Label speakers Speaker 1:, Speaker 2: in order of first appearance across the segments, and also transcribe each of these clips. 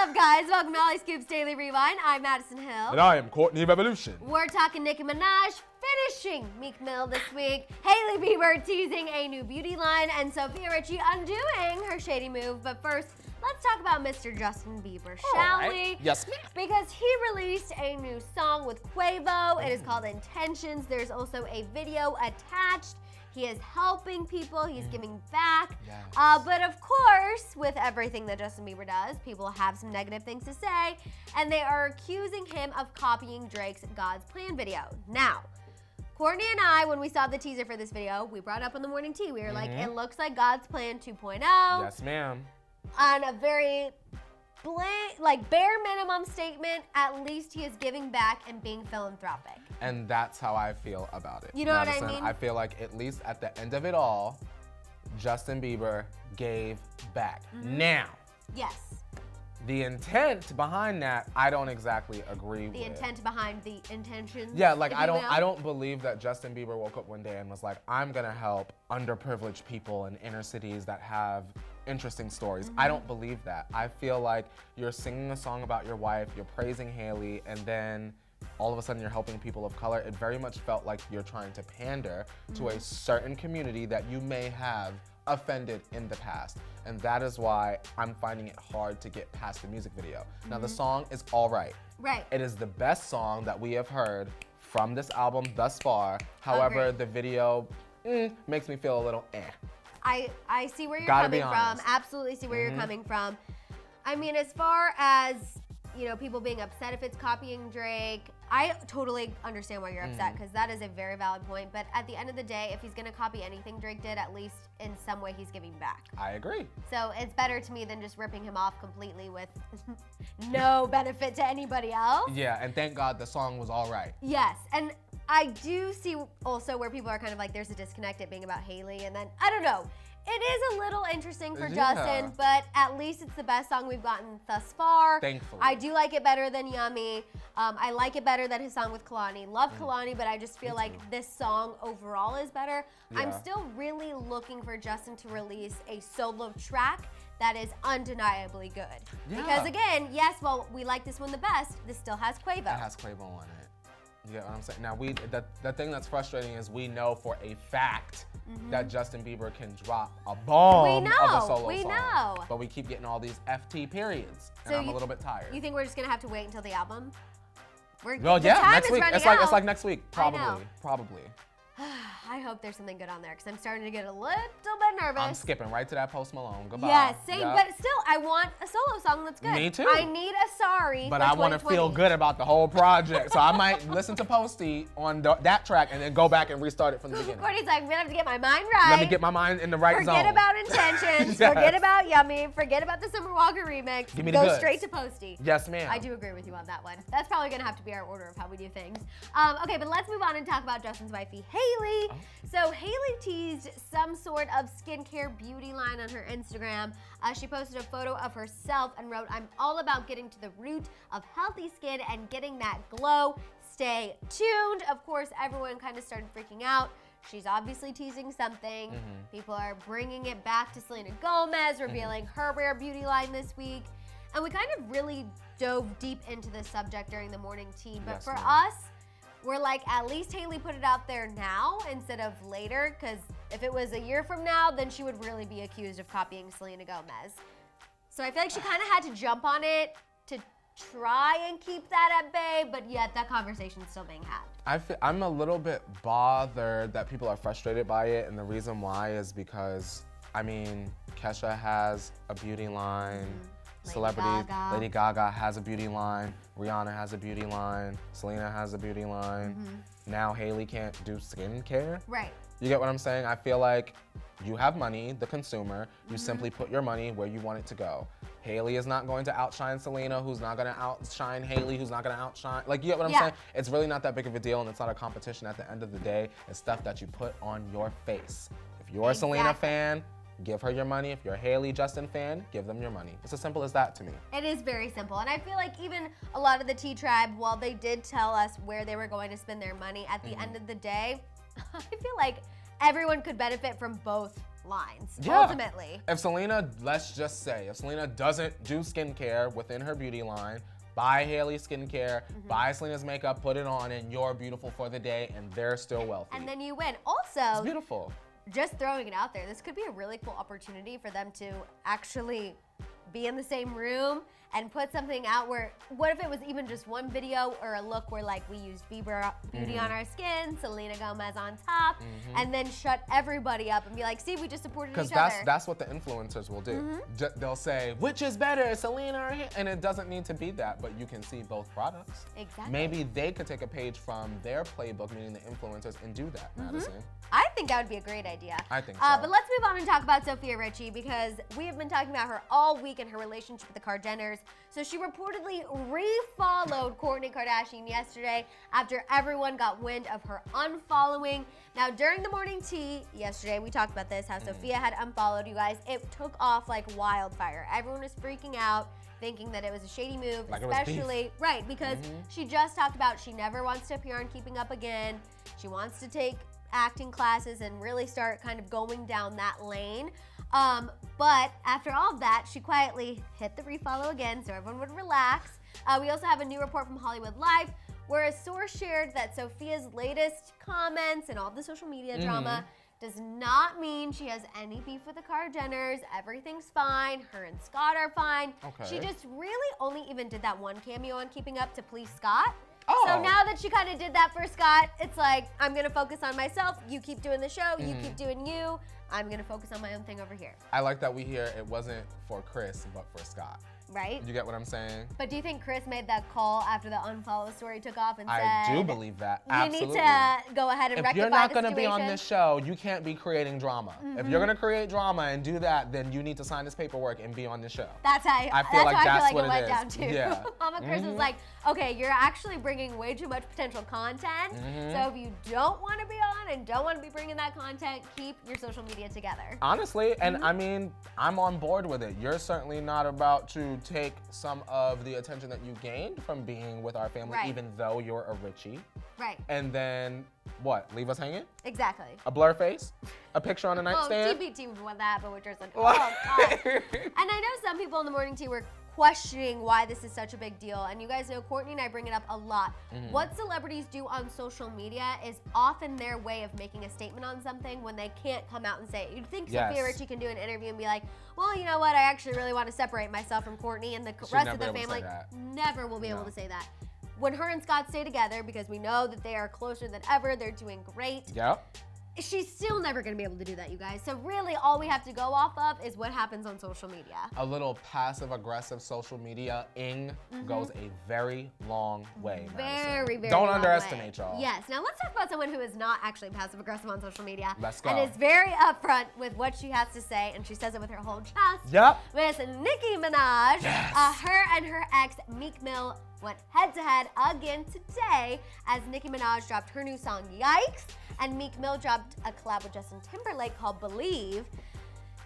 Speaker 1: up, guys? Welcome to Hollyscoop's Daily Rewind. I'm Madison Hill.
Speaker 2: And I am Courtney Revolution.
Speaker 1: We're talking Nicki Minaj finishing Meek Mill this week, Hailey Bieber teasing a new beauty line, and Sophia Ricci undoing her shady move. But first, let's talk about Mr. Justin Bieber, shall we?
Speaker 2: Yes, ma'am.
Speaker 1: Because he released a new song with Quavo. It is called Intentions. There's also a video attached. He is helping people, he's giving back.
Speaker 2: Yes.
Speaker 1: But of course, with everything that Justin Bieber does, people have some negative things to say, and they are accusing him of copying Drake's God's Plan video. Now, Courtney and I, when we saw the teaser for this video, we brought up on the morning tea, we were like, it looks like God's Plan 2.0.
Speaker 2: Yes, ma'am.
Speaker 1: On a very bare minimum statement, at least he is giving back and being philanthropic.
Speaker 2: And that's how I feel about it.
Speaker 1: You know
Speaker 2: Madison,
Speaker 1: what I mean?
Speaker 2: I feel like at least at the end of it all, Justin Bieber gave back. Now,
Speaker 1: Yes.
Speaker 2: the intent behind that, I don't exactly agree with.
Speaker 1: The intent behind the intentions.
Speaker 2: Yeah, like
Speaker 1: if
Speaker 2: I
Speaker 1: you
Speaker 2: don't
Speaker 1: will.
Speaker 2: I don't believe that Justin Bieber woke up one day and was like, I'm gonna help underprivileged people in inner cities that have interesting stories. I don't believe that. I feel like you're singing a song about your wife, you're praising Hailey, and then all of a sudden you're helping people of color. It very much felt like you're trying to pander to a certain community that you may have offended in the past. And that is why I'm finding it hard to get past the music video. Now the song is all right.
Speaker 1: Right.
Speaker 2: It is the best song that we have heard from this album thus far. However,
Speaker 1: Agreed.
Speaker 2: the video makes me feel a little eh.
Speaker 1: I see where you're
Speaker 2: Gotta be
Speaker 1: coming from.
Speaker 2: honest.
Speaker 1: Absolutely see where you're coming from. I mean, as far as, you know, people being upset if it's copying Drake, I totally understand why you're upset, because that is a very valid point. But at the end of the day, if he's gonna copy anything Drake did, at least in some way he's giving back.
Speaker 2: I agree.
Speaker 1: So it's better to me than just ripping him off completely with no benefit to anybody else.
Speaker 2: Yeah, and thank God the song was all right.
Speaker 1: Yes, and I do see also where people are kind of like, there's a disconnect, it being about Hailey, and then, I don't know. It is a little interesting for
Speaker 2: Yeah.
Speaker 1: Justin, but at least it's the best song we've gotten thus far.
Speaker 2: Thankfully.
Speaker 1: I do like it better than Yummy. I like it better than his song with Kalani. Love Kalani, but I just feel like this song overall is better. I'm
Speaker 2: Yeah.
Speaker 1: still really looking for Justin to release a solo track that is undeniably good.
Speaker 2: Yeah.
Speaker 1: Because again, yes, well, we like this one the best, this still has Quavo.
Speaker 2: It has Quavo on it. You get what I'm saying? Now, the thing that's frustrating is we know for a fact that Justin Bieber can drop a bomb of a solo
Speaker 1: we
Speaker 2: song.
Speaker 1: know.
Speaker 2: But we keep getting all these FT periods, and
Speaker 1: So
Speaker 2: I'm a little bit tired.
Speaker 1: You think we're just gonna have to wait until the album?
Speaker 2: Well,
Speaker 1: the
Speaker 2: yeah,
Speaker 1: time
Speaker 2: next
Speaker 1: is
Speaker 2: week.
Speaker 1: running
Speaker 2: It's
Speaker 1: out.
Speaker 2: like next week,
Speaker 1: I know.
Speaker 2: probably.
Speaker 1: I hope there's something good on there, because I'm starting to get a little bit nervous.
Speaker 2: I'm skipping right to that Post Malone. Goodbye.
Speaker 1: Yeah, same,
Speaker 2: Yep.
Speaker 1: but still, I want a solo song that's good.
Speaker 2: Me too.
Speaker 1: I need a sorry.
Speaker 2: But
Speaker 1: for
Speaker 2: I want to
Speaker 1: 2020.
Speaker 2: feel good about the whole project, so I might listen to Posty on that track and then go back and restart it from the beginning.
Speaker 1: Courtney's like, I'm gonna have to get my mind right.
Speaker 2: Let me get my mind in the right zone.
Speaker 1: Forget about Intentions.
Speaker 2: Yes.
Speaker 1: Forget about Yummy. Forget about the Summer Walker remix.
Speaker 2: Give me the
Speaker 1: Go
Speaker 2: goods.
Speaker 1: straight to Posty.
Speaker 2: Yes, ma'am.
Speaker 1: I do agree with you on that one. That's probably gonna have to be our order of how we do things. Okay, but let's move on and talk about Justin's wifey, Hailey. So Hailey teased some sort of skincare beauty line on her Instagram. She posted a photo of herself and wrote, "I'm all about getting to the root of healthy skin and getting that glow. Stay tuned." Of course, everyone kind of started freaking out. She's obviously teasing something. People are bringing it back to Selena Gomez, revealing her rare beauty line this week. And we kind of really dove deep into this subject during the morning tea. But
Speaker 2: Yes,
Speaker 1: for
Speaker 2: ma'am.
Speaker 1: us, we're like, at least Hailey put it out there now instead of later, because if it was a year from now, then she would really be accused of copying Selena Gomez. So I feel like she kind of had to jump on it to try and keep that at bay, but yet that conversation's still being had.
Speaker 2: I'm a little bit bothered that people are frustrated by it, and the reason why is because, I mean, Kesha has a beauty line, celebrities,
Speaker 1: Gaga.
Speaker 2: Lady Gaga has a beauty line, Rihanna has a beauty line, Selena has a beauty line. Now Hailey can't do skincare.
Speaker 1: Right.
Speaker 2: You get what I'm saying? I feel like you have money, the consumer, you simply put your money where you want it to go. Hailey is not going to outshine Selena, who's not gonna outshine Hailey, who's not gonna outshine, like, you get what I'm
Speaker 1: Yeah.
Speaker 2: saying? It's really not that big of a deal, and it's not a competition at the end of the day. It's stuff that you put on your face. If you're a Selena
Speaker 1: Exactly.
Speaker 2: fan, give her your money. If you're a Hailey Justin fan, give them your money. It's as simple as that to me.
Speaker 1: It is very simple. And I feel like even a lot of the Tea Tribe, while they did tell us where they were going to spend their money, at the end of the day, I feel like everyone could benefit from both lines,
Speaker 2: Yeah.
Speaker 1: ultimately.
Speaker 2: If Selena, let's just say, if Selena doesn't do skincare within her beauty line, buy Hailey skincare, buy Selena's makeup, put it on, and you're beautiful for the day, and they're still wealthy.
Speaker 1: And then you win. Also,
Speaker 2: It's beautiful.
Speaker 1: just throwing it out there, this could be a really cool opportunity for them to actually be in the same room and put something out where, what if it was even just one video or a look where like we used Bieber beauty on our skin, Selena Gomez on top, and then shut everybody up and be like, see, we just supported each
Speaker 2: Because
Speaker 1: other.
Speaker 2: that's what the influencers will do. They'll say, which is better, Selena or Hailey? And it doesn't need to be that, but you can see both products.
Speaker 1: Exactly.
Speaker 2: Maybe they could take a page from their playbook, meaning the influencers, and do that, Madison.
Speaker 1: I think that would be a great idea.
Speaker 2: I think so.
Speaker 1: But let's move on and talk about Sophia Ricci, because we have been talking about her all week and her relationship with the Kardashians. So she reportedly refollowed Kourtney Kardashian yesterday after everyone got wind of her unfollowing. Now, during the morning tea yesterday, we talked about this, how Sophia had unfollowed you guys. It took off like wildfire. Everyone was freaking out, thinking that it was a shady move,
Speaker 2: Like it was
Speaker 1: especially, right, because she just talked about she never wants to appear on Keeping Up again. She wants to take acting classes and really start kind of going down that lane. But after all of that, she quietly hit the refollow again so everyone would relax. We also have a new report from Hollywood Live where a source shared that Sophia's latest comments and all the social media drama does not mean she has any beef with the Kardashians. Everything's fine. Her and Scott are fine.
Speaker 2: Okay.
Speaker 1: She just really only even did that one cameo on Keeping Up to please Scott.
Speaker 2: Oh.
Speaker 1: So now that she kind of did that for Scott, it's like, I'm gonna focus on myself. You keep doing the show. You keep doing you. I'm gonna focus on my own thing over here.
Speaker 2: I like that we hear it wasn't for Chris, but for Scott.
Speaker 1: Right?
Speaker 2: You get what I'm saying?
Speaker 1: But do you think Chris made that call after the unfollow story took off and
Speaker 2: I
Speaker 1: said,
Speaker 2: do believe that.
Speaker 1: you
Speaker 2: Absolutely.
Speaker 1: need to go ahead and
Speaker 2: If
Speaker 1: rectify
Speaker 2: you're not
Speaker 1: the
Speaker 2: going to be on
Speaker 1: situation?
Speaker 2: this show, you can't be creating drama. If you're going to create drama and do that, then you need to sign this paperwork and be on this show.
Speaker 1: That's how
Speaker 2: I feel like that's
Speaker 1: it
Speaker 2: what it
Speaker 1: went
Speaker 2: is.
Speaker 1: down too.
Speaker 2: Yeah.
Speaker 1: Mama Chris was like, okay, you're actually bringing way too much potential content. So if you don't want to be on and don't want to be bringing that content, keep your social media together.
Speaker 2: Honestly, and I mean, I'm on board with it. You're certainly not about to take some of the attention that you gained from being with our family,
Speaker 1: Right.
Speaker 2: even though you're a Richie.
Speaker 1: Right.
Speaker 2: And then, what, leave us hanging?
Speaker 1: Exactly.
Speaker 2: A blur face? A picture on a
Speaker 1: Well,
Speaker 2: nightstand?
Speaker 1: TBT with that, but we're just like, oh, God. And I know some people in the morning tea were questioning why this is such a big deal. And you guys know Kourtney and I bring it up a lot. What celebrities do on social media is often their way of making a statement on something when they can't come out and say it. You'd think Sophia
Speaker 2: Yes.
Speaker 1: Ricci can do an interview and be like, well, you know what, I actually really want to separate myself from Kourtney, and the
Speaker 2: She'd
Speaker 1: rest
Speaker 2: never
Speaker 1: of the
Speaker 2: be able to
Speaker 1: family
Speaker 2: say that.
Speaker 1: never will be able
Speaker 2: No.
Speaker 1: to say that. When her and Scott stay together, because we know that they are closer than ever, they're doing great.
Speaker 2: Yep.
Speaker 1: She's still never gonna be able to do that, you guys. So really all we have to go off of is what happens on social media.
Speaker 2: A little passive-aggressive social media-ing goes a very long way, Madison.
Speaker 1: Very, very
Speaker 2: Don't
Speaker 1: long
Speaker 2: underestimate
Speaker 1: way.
Speaker 2: y'all.
Speaker 1: Yes. Now let's talk about someone who is not actually passive aggressive on social media.
Speaker 2: Let's go.
Speaker 1: And is very upfront with what she has to say, and she says it with her whole chest.
Speaker 2: Yep.
Speaker 1: Miss Nicki Minaj.
Speaker 2: Yes.
Speaker 1: Her and her ex Meek Mill went head-to-head again today as Nicki Minaj dropped her new song Yikes, and Meek Mill dropped a collab with Justin Timberlake called Believe.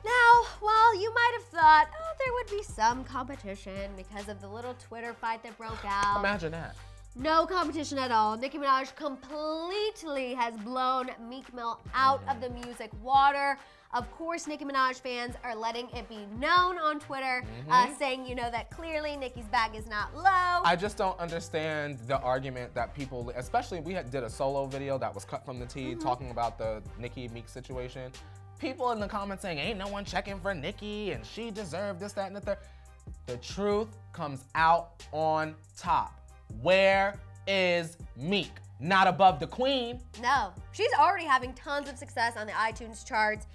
Speaker 1: Now, while you might have thought, oh, there would be some competition because of the little Twitter fight that broke out.
Speaker 2: Imagine that.
Speaker 1: No competition at all. Nicki Minaj completely has blown Meek Mill out of the music water. Of course, Nicki Minaj fans are letting it be known on Twitter, saying, you know, that clearly Nicki's bag is not low.
Speaker 2: I just don't understand the argument that people, especially did a solo video that was cut from the tea talking about the Nicki Meek situation. People in the comments saying, ain't no one checking for Nicki and she deserved this, that, and the third. The truth comes out on top. Where is Meek? Not above the queen.
Speaker 1: No, she's already having tons of success on the iTunes charts.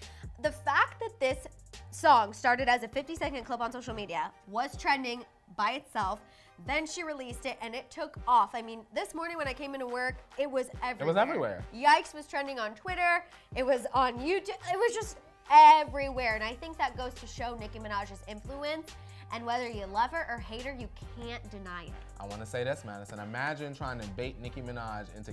Speaker 1: The fact that this song started as a 50-second clip on social media, was trending by itself, then she released it and it took off. I mean, this morning when I came into work, it was everywhere.
Speaker 2: It was everywhere.
Speaker 1: Yikes was trending on Twitter. It was on YouTube. It was just everywhere. And I think that goes to show Nicki Minaj's influence. And whether you love her or hate her, you can't deny it.
Speaker 2: I want to say this, Madison. Imagine trying to bait Nicki Minaj into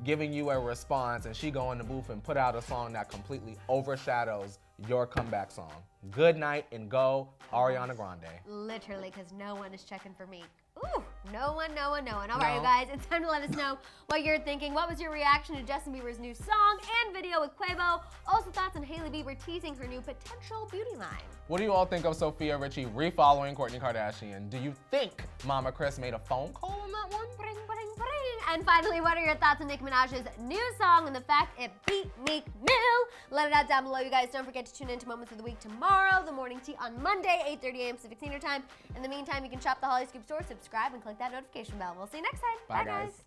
Speaker 2: giving you a response, and she go in the booth and put out a song that completely overshadows your comeback song. Good night and go, Ariana Grande.
Speaker 1: Literally, because no one is checking for me. Ooh. No one. All
Speaker 2: No.
Speaker 1: right, you guys, it's time to let us know what you're thinking. What was your reaction to Justin Bieber's new song and video with Quavo? Also thoughts on Hailey Bieber teasing her new potential beauty line.
Speaker 2: What do you all think of Sophia Ricci refollowing Kourtney Kardashian? Do you think Mama Chris made a phone call on that one?
Speaker 1: Bring. And finally, what are your thoughts on Nicki Minaj's new song and the fact it beat Meek Mill? Let it out down below, you guys. Don't forget to tune in to Moments of the Week tomorrow, the morning tea on Monday, 8:30 a.m. Pacific Standard Time. In the meantime, you can shop the Hollyscoop store, subscribe, and click that notification bell. We'll see you next time.
Speaker 2: Bye, guys.